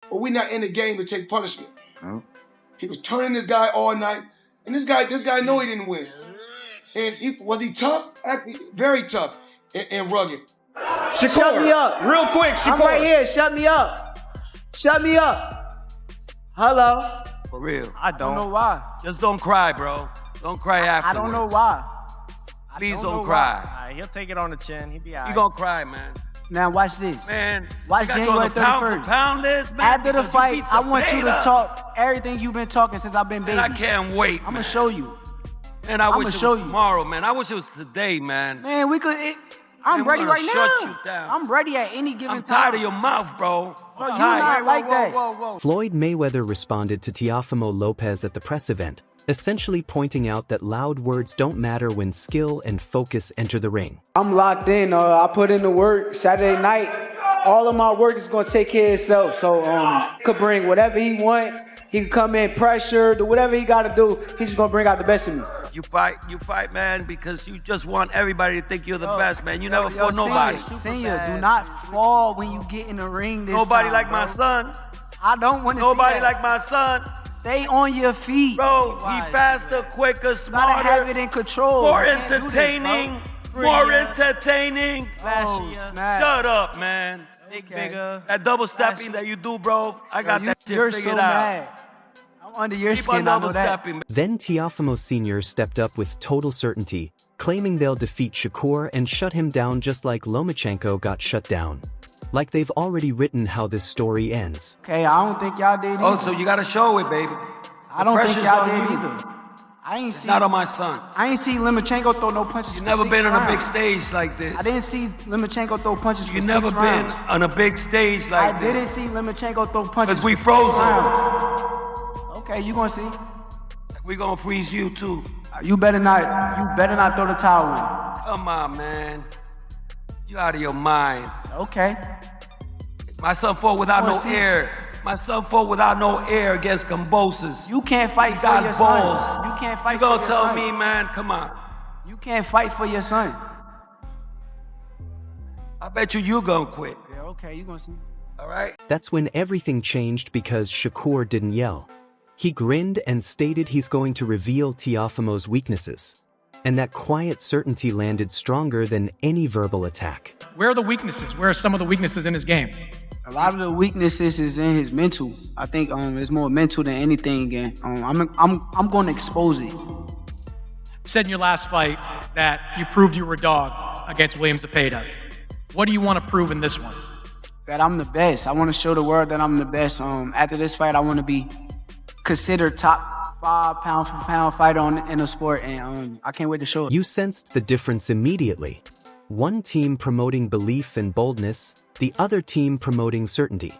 but we're not in the game to take punishment. He was turning this guy all night, and this guy know he didn't win. And was he tough? Very tough and rugged. Shakur, shut me up. Real quick, Shakur. I'm right here. Shut me up. Shut me up. Hello. For real. I don't know why. Just don't cry, bro. Don't cry afterwards. I don't know why. Please don't cry. All right, he'll take it on the chin. He'll be all right. You gonna cry, man. Now watch this. Man, watch January 31st. Pound for pound list, man, after the fight, I want you to talk everything you've been talking since I've been baby. I can't wait, I'm gonna show you. And I wish it was tomorrow, man. I wish it was today, man. Man, we could. I'm ready right now. Shut you down. I'm ready at any given time. I'm tired of your mouth, bro. Bro, you not like that. Floyd Mayweather responded to Teófimo López at the press event, essentially pointing out that loud words don't matter when skill and focus enter the ring. I'm locked in. I put in the work Saturday night. All of my work is going to take care of itself. So could bring whatever he want. He can come in pressure, do whatever he got to do. He's just going to bring out the best in me. You fight, man, because you just want everybody to think you're the best, man. You never fought nobody. Senior, do not fall when you get in the ring this Nobody time, like bro. my son. I don't want to see Nobody that. like my son. Stay on your feet. Bro, he faster, quicker, smarter. Gotta have it in control. More entertaining. More entertaining. Flashy. Shut up, man. Bigger. That double stepping that you do, bro, I got that shit You're figured so out. mad. I'm under your Keep on skin, I know double that. stepping. Then Teófimo Sr. stepped up with total certainty, claiming they'll defeat Shakur and shut him down just like Lomachenko got shut down. Like they've already written how this story ends. Okay, I don't think y'all did either. Oh, so you gotta show it, baby. I don't think y'all did either. I ain't see. Not on my son. I ain't see Lomachenko throw no punches. You never been on a big stage like this. I didn't see Lomachenko throw punches for 6 rounds. You never been on a big stage like this. I didn't see Lomachenko throw punches. Because we froze him. Okay, you gonna see. We gonna freeze you too. You better not throw the towel in. Come on, man. You out of your mind. Okay. My son fought without no air. My son fought without no air against Cambosis. You can't fight for your son. You can't fight for your son. You gonna tell me, man? Come on. You can't fight for your son. I bet you gonna quit. Yeah, okay, you gonna see. All right? That's when everything changed because Shakur didn't yell. He grinned and stated he's going to reveal Teófimo's weaknesses. And that quiet certainty landed stronger than any verbal attack. Where are the weaknesses? Where are some of the weaknesses in his game? A lot of the weaknesses is in his mental. I think it's more mental than anything again. I'm going to expose it. You said in your last fight that you proved you were a dog against William Zepeda. What do you want to prove in this one? That I'm the best. I want to show the world that I'm the best. After this fight, I want to be considered top 5 pound-for-pound fighter in the sport, and I can't wait to show it. You sensed the difference immediately. One team promoting belief and boldness, the other team promoting certainty.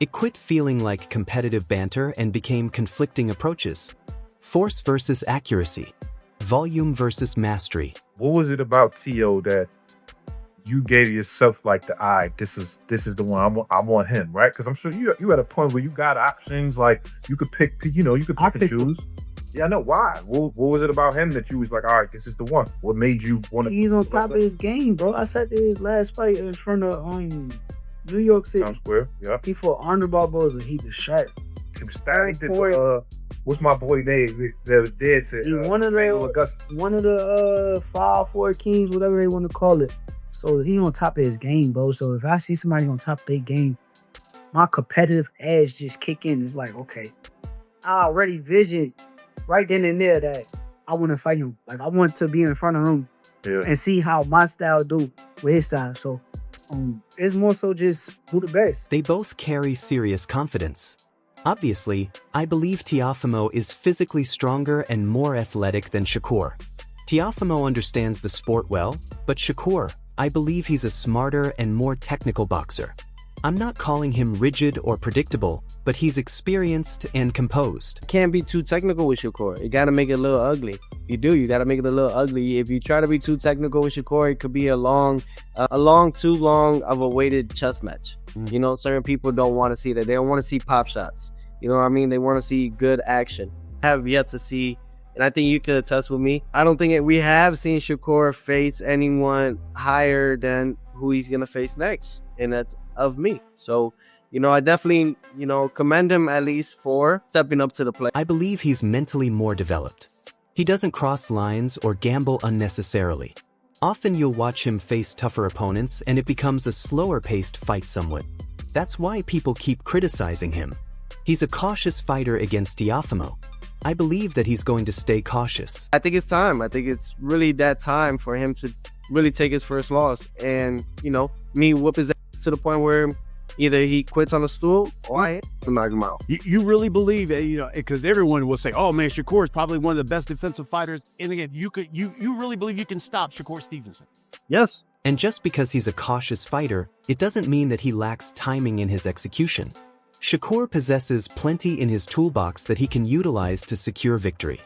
It quit feeling like competitive banter and became conflicting approaches. Force versus accuracy. Volume versus mastery. What was it about Teo that you gave yourself like this is the one I want him, right? Because I'm sure you at a point where you got options, like you could pick, you could pick and choose. Yeah, I know. Why? What was it about him that you was like, all right, this is the one? What made you want to? He's on top of his game, bro. I said his last fight in front of New York City. Times Square, yeah. He fought Arnold Barboza. He was sharp. He was stacked. What's my boy name that was dead to? One of the 5-4 kings, whatever they want to call it. So he on top of his game, bro. So if I see somebody on top of their game, my competitive edge just kick in. It's like, okay, I already vision right then and there that I want to fight him. Like I want to be in front of him and see how my style do with his style. So it's more so just who the best. They both carry serious confidence. Obviously, I believe Teófimo is physically stronger and more athletic than Shakur. Teófimo understands the sport well, but Shakur, I believe he's a smarter and more technical boxer. I'm not calling him rigid or predictable, but he's experienced and composed. Can't be too technical with Shakur. You gotta make it a little ugly. You gotta make it a little ugly. If you try to be too technical with Shakur, it could be too long of a weighted chess match. You know, certain people don't want to see that. They don't want to see pop shots. You know what I mean? They want to see good action. I have yet to see, and I think you could attest with me, I don't think we have seen Shakur face anyone higher than who he's gonna face next, and that's of me. So I definitely, commend him at least for stepping up to the plate. I believe he's mentally more developed. He doesn't cross lines or gamble unnecessarily. Often you'll watch him face tougher opponents and it becomes a slower-paced fight somewhat. That's why people keep criticizing him. He's a cautious fighter against Teofimo. I believe that he's going to stay cautious. I think it's time. I think it's really that time for him to really take his first loss and, me whoop his ass to the point where either he quits on the stool or I can knock him out. You really believe that, because everyone will say, oh man, Shakur is probably one of the best defensive fighters in the game. You really believe you can stop Shakur Stevenson? Yes. And just because he's a cautious fighter, it doesn't mean that he lacks timing in his execution. Shakur possesses plenty in his toolbox that he can utilize to secure victory.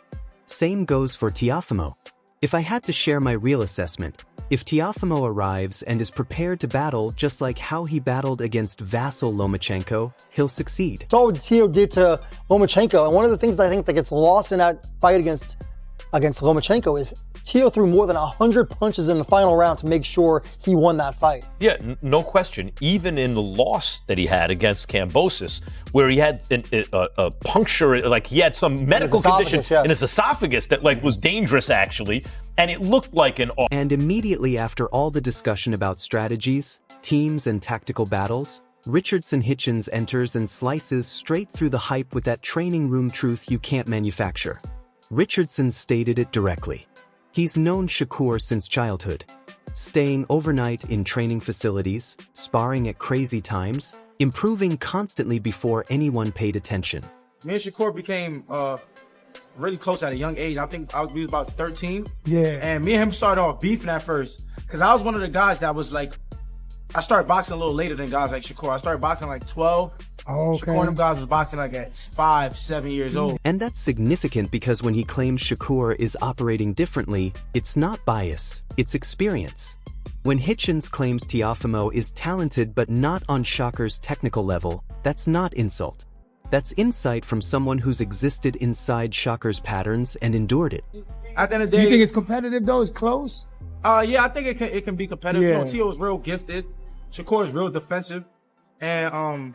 Same goes for Teofimo. If I had to share my real assessment, if Teofimo arrives and is prepared to battle just like how he battled against vassal Lomachenko, he'll succeed. Saw what Teo did to Lomachenko, and one of the things that I think that gets lost in that fight against Lomachenko is Teo threw more than 100 punches in the final round to make sure he won that fight. Yeah, no question. Even in the loss that he had against Kambosos, where he had a puncture, like he had some medical condition in his esophagus that was dangerous actually, and it looked like an... And immediately after all the discussion about strategies, teams, and tactical battles, Richardson Hitchins enters and slices straight through the hype with that training room truth you can't manufacture. Richardson stated it directly. He's known Shakur since childhood, staying overnight in training facilities, sparring at crazy times, improving constantly before anyone paid attention. Me and Shakur became really close at a young age. I think we was about 13. Yeah. And me and him started off beefing at first, because I was one of the guys that was like, I started boxing a little later than guys like Shakur. I started boxing like 12. Oh, okay. Shakur and them guys was boxing like at 5, 7 years old. And that's significant because when he claims Shakur is operating differently, it's not bias, it's experience. When Hitchins claims Teofimo is talented but not on Shakur's technical level, that's not insult. That's insight from someone who's existed inside Shakur's patterns and endured it. At the end of the day, You think it's competitive though? It's close? Yeah, I think it can be competitive. Yeah. Teo is real gifted. Shakur is real defensive. And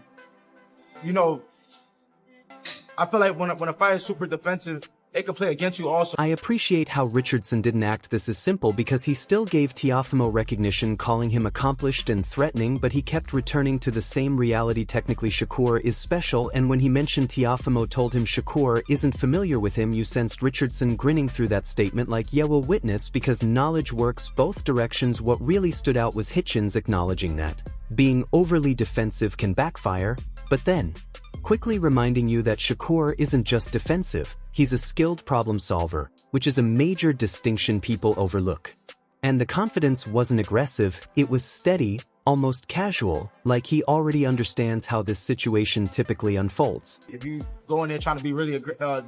I feel like when a fighter is super defensive, it can play against you also. I appreciate how Richardson didn't act this as simple because he still gave Teofimo recognition, calling him accomplished and threatening, but he kept returning to the same reality. Technically Shakur is special, and when he mentioned Teofimo told him Shakur isn't familiar with him, you sensed Richardson grinning through that statement like, yeah, we'll witness, because knowledge works both directions. What really stood out was Hitchins acknowledging that being overly defensive can backfire, but then quickly reminding you that Shakur isn't just defensive, he's a skilled problem solver, which is a major distinction people overlook. And the confidence wasn't aggressive, it was steady, almost casual, like he already understands how this situation typically unfolds. If you go in there trying to be really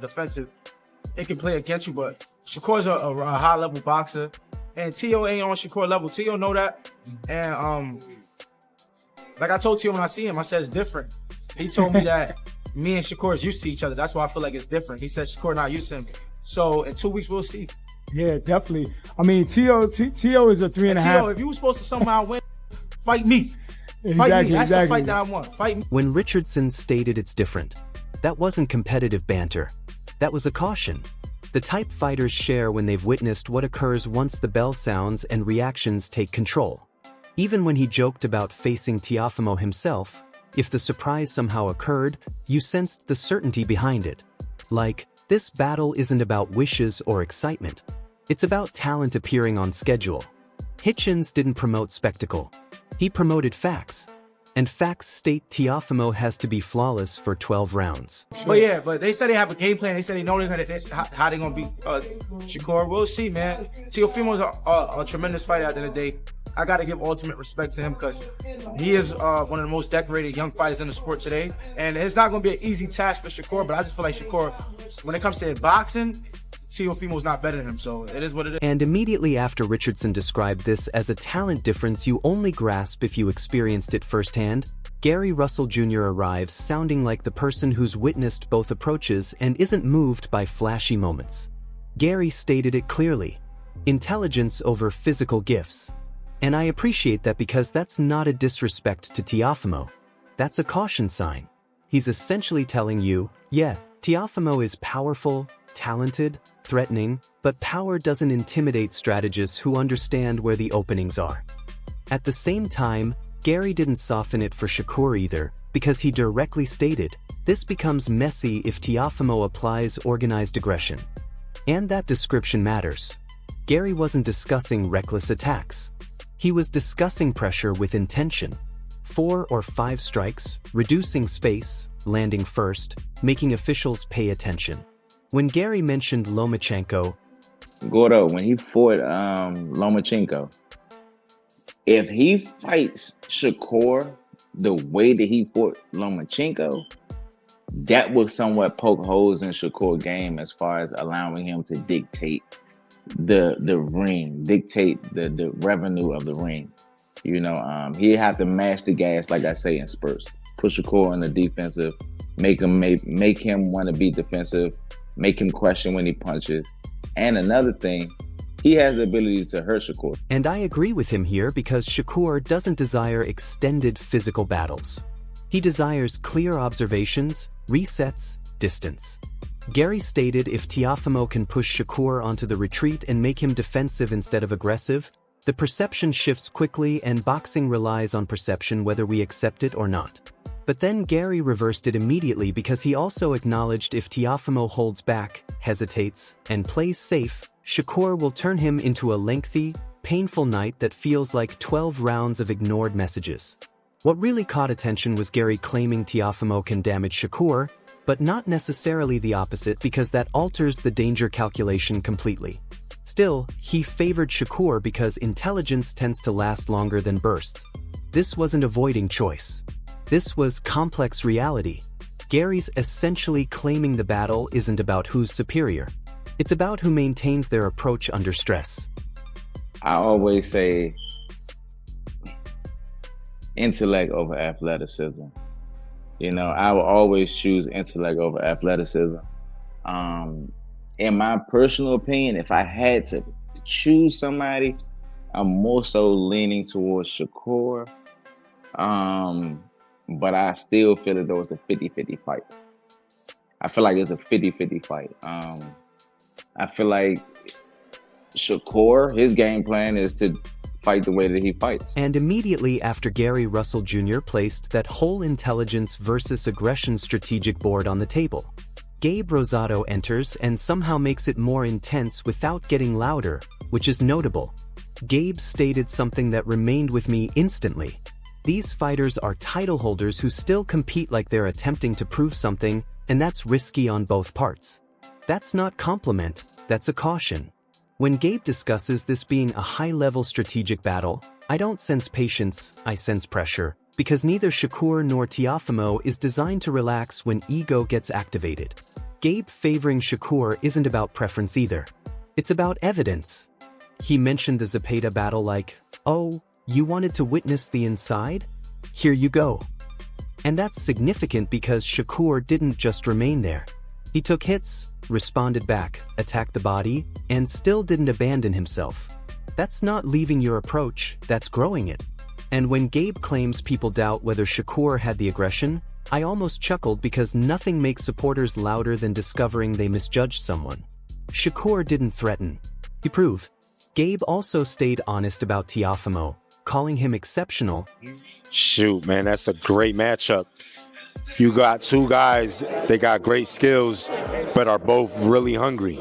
defensive, it can play against you, but Shakur's a high-level boxer, and Teo ain't on Shakur level. Teo know that, and like I told Teo when I see him, I said it's different. He told me that me and Shakur is used to each other. That's why I feel like it's different. He said Shakur not used to him. So in 2 weeks, we'll see. Yeah, definitely. I mean, Teo is a 3.5. Teo, if you were supposed to somehow win, fight me. Fight me. That's the fight that I want. Fight me. When Richardson stated it's different, that wasn't competitive banter. That was a caution. The type fighters share when they've witnessed what occurs once the bell sounds and reactions take control. Even when he joked about facing Teofimo himself, if the surprise somehow occurred, you sensed the certainty behind it. Like, this battle isn't about wishes or excitement. It's about talent appearing on schedule. Hitchins didn't promote spectacle. He promoted facts. And facts state Teofimo has to be flawless for 12 rounds. But they said they have a game plan. They said they know how they're going to beat Shakur. We'll see, man. Teofimo's a tremendous fighter at the end of the day. I got to give ultimate respect to him because he is one of the most decorated young fighters in the sport today. And it's not going to be an easy task for Shakur, but I just feel like Shakur, when it comes to boxing, Teofimo's not better than him, so it is what it is. And immediately after Richardson described this as a talent difference you only grasp if you experienced it firsthand, Gary Russell Jr. arrives sounding like the person who's witnessed both approaches and isn't moved by flashy moments. Gary stated it clearly: intelligence over physical gifts. And I appreciate that because that's not a disrespect to Teofimo. That's a caution sign. He's essentially telling you, yeah, Teofimo is powerful, talented, threatening, but power doesn't intimidate strategists who understand where the openings are. At the same time, Gary didn't soften it for Shakur either, because he directly stated, this becomes messy if Teofimo applies organized aggression. And that description matters. Gary wasn't discussing reckless attacks. He was discussing pressure with intention. 4 or 5 strikes, reducing space, landing first, making officials pay attention. When Gary mentioned Lomachenko, Gordo, when he fought Lomachenko, if he fights Shakur the way that he fought Lomachenko, that will somewhat poke holes in Shakur's game as far as allowing him to dictate the ring, dictate the revenue of the ring. You know, he have to mash the gas, like I say, in spurts. Push Shakur in the defensive, make him want to be defensive, make him question when he punches. And another thing, he has the ability to hurt Shakur. And I agree with him here because Shakur doesn't desire extended physical battles. He desires clear observations, resets, distance. Gary stated if Teofimo can push Shakur onto the retreat and make him defensive instead of aggressive, the perception shifts quickly and boxing relies on perception whether we accept it or not. But then Gary reversed it immediately because he also acknowledged if Teofimo holds back, hesitates, and plays safe, Shakur will turn him into a lengthy, painful night that feels like 12 rounds of ignored messages. What really caught attention was Gary claiming Teofimo can damage Shakur, but not necessarily the opposite because that alters the danger calculation completely. Still, he favored Shakur because intelligence tends to last longer than bursts. This wasn't avoiding choice. This was complex reality. Gary's essentially claiming the battle isn't about who's superior. It's about who maintains their approach under stress. I always say intellect over athleticism. You know, I will always choose intellect over athleticism. In my personal opinion, if I had to choose somebody, I'm more so leaning towards Shakur. But I still feel as though it's a 50-50 fight. I feel like it's a 50-50 fight. I feel like Shakur, his game plan is to fight the way that he fights. And immediately after Gary Russell Jr. placed that whole intelligence versus aggression strategic board on the table, Gabe Rosado enters and somehow makes it more intense without getting louder, which is notable. Gabe stated something that remained with me instantly. These fighters are title holders who still compete like they're attempting to prove something, and that's risky on both parts. That's not compliment, that's a caution. When Gabe discusses this being a high-level strategic battle, I don't sense patience, I sense pressure, because neither Shakur nor Teofimo is designed to relax when ego gets activated. Gabe favoring Shakur isn't about preference either. It's about evidence. He mentioned the Zepeda battle like, oh, you wanted to witness the inside? Here you go. And that's significant because Shakur didn't just remain there. He took hits, responded back, attacked the body, and still didn't abandon himself. That's not leaving your approach, that's growing it. And when Gabe claims people doubt whether Shakur had the aggression, I almost chuckled because nothing makes supporters louder than discovering they misjudged someone. Shakur didn't threaten. He proved. Gabe also stayed honest about Teofimo, calling him exceptional. Shoot, man, that's a great matchup. You got two guys, they got great skills, but are both really hungry.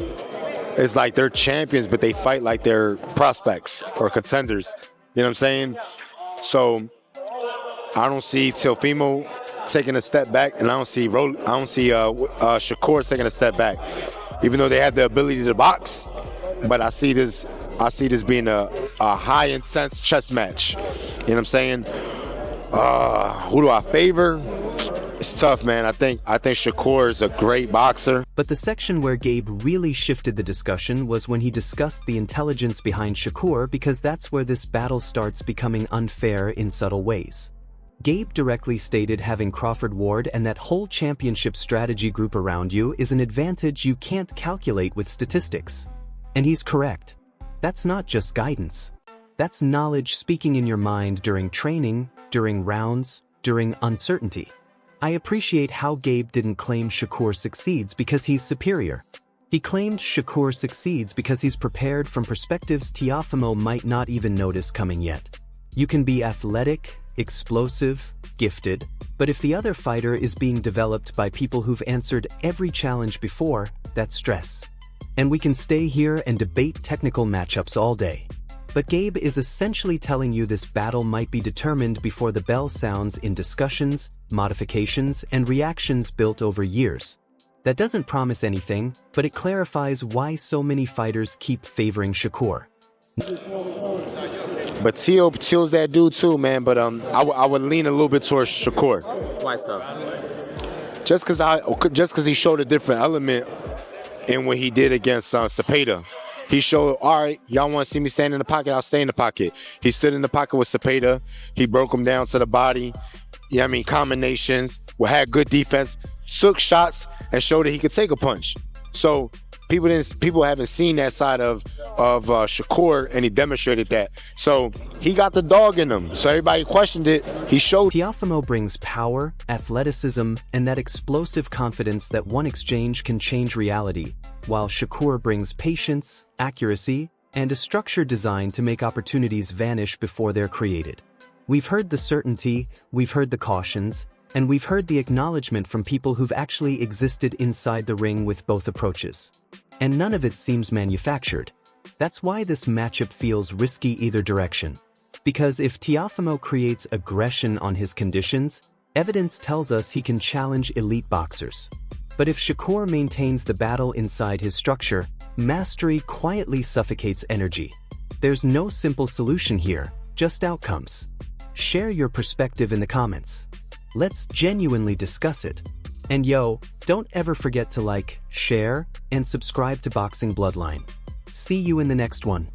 It's like they're champions, but they fight like they're prospects or contenders. You know what I'm saying? So I don't see Teofimo taking a step back, and I don't see Shakur taking a step back. Even though they have the ability to box, but I see this being a high intense chess match. You know what I'm saying? Who do I favor? It's tough, man. I think Shakur is a great boxer. But the section where Gabe really shifted the discussion was when he discussed the intelligence behind Shakur, because that's where this battle starts becoming unfair in subtle ways. Gabe directly stated having Crawford Ward and that whole championship strategy group around you is an advantage you can't calculate with statistics. And he's correct. That's not just guidance. That's knowledge speaking in your mind during training, during rounds, during uncertainty. I appreciate how Gabe didn't claim Shakur succeeds because he's superior. He claimed Shakur succeeds because he's prepared from perspectives Teofimo might not even notice coming yet. You can be athletic, explosive, gifted, but if the other fighter is being developed by people who've answered every challenge before, that's stress. And we can stay here and debate technical matchups all day. But Gabe is essentially telling you this battle might be determined before the bell sounds in discussions, modifications, and reactions built over years. That doesn't promise anything, but it clarifies why so many fighters keep favoring Shakur. But Teo's that dude too, man. But I would lean a little bit towards Shakur. Why so? Just because he showed a different element in what he did against Zepeda. He showed, all right, y'all want to see me stand in the pocket, I'll stay in the pocket. He stood in the pocket with Zepeda. He broke him down to the body. Yeah, I mean, combinations, had good defense, took shots, and showed that he could take a punch. So people haven't seen that side of Shakur, and he demonstrated that. So he got the dog in him. So everybody questioned it. He showed. Teofimo brings power, athleticism, and that explosive confidence that one exchange can change reality, while Shakur brings patience, accuracy, and a structure designed to make opportunities vanish before they're created. We've heard the certainty, we've heard the cautions, and we've heard the acknowledgement from people who've actually existed inside the ring with both approaches. And none of it seems manufactured. That's why this matchup feels risky either direction. Because if Teofimo creates aggression on his conditions, evidence tells us he can challenge elite boxers. But if Shakur maintains the battle inside his structure, mastery quietly suffocates energy. There's no simple solution here, just outcomes. Share your perspective in the comments. Let's genuinely discuss it. And yo, don't ever forget to like, share, and subscribe to Boxing Bloodline. See you in the next one.